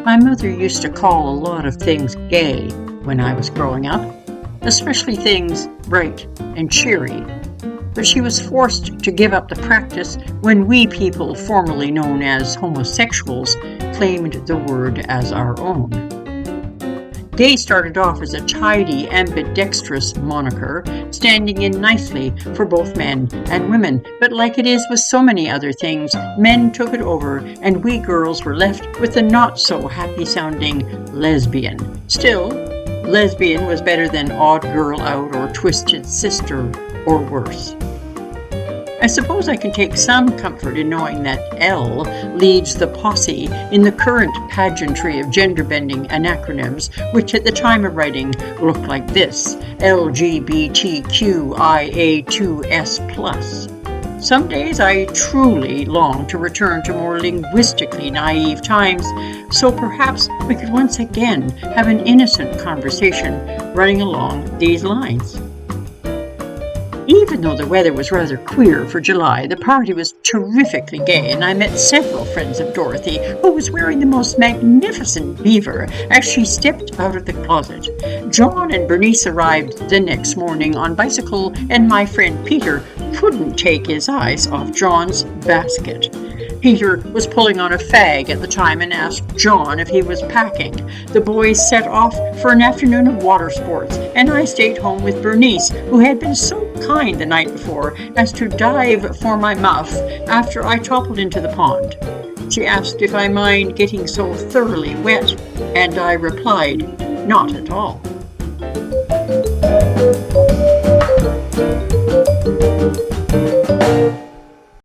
My mother used to call a lot of things gay when I was growing up, especially things bright and cheery. But she was forced to give up the practice when we people formerly known as homosexuals claimed the word as our own. Gay started off as a tidy, ambidextrous moniker, standing in nicely for both men and women. But like it is with so many other things, men took it over, and we girls were left with the not-so-happy-sounding lesbian. Still, lesbian was better than odd girl out or twisted sister or worse. I suppose I can take some comfort in knowing that L leads the posse in the current pageantry of gender-bending anacronyms, which at the time of writing looked like this: LGBTQIA2S+. Some days I truly long to return to more linguistically naive times, so perhaps we could once again have an innocent conversation running along these lines. Even though the weather was rather queer for July, the party was terrifically gay, and I met several friends of Dorothy, who was wearing the most magnificent beaver as she stepped out of the closet. John and Bernice arrived the next morning on bicycle, and my friend Peter couldn't take his eyes off John's basket. Peter was pulling on a fag at the time and asked John if he was packing. The boys set off for an afternoon of water sports, and I stayed home with Bernice, who had been so kind the night before as to dive for my muff after I toppled into the pond. She asked if I mind getting so thoroughly wet, and I replied, not at all.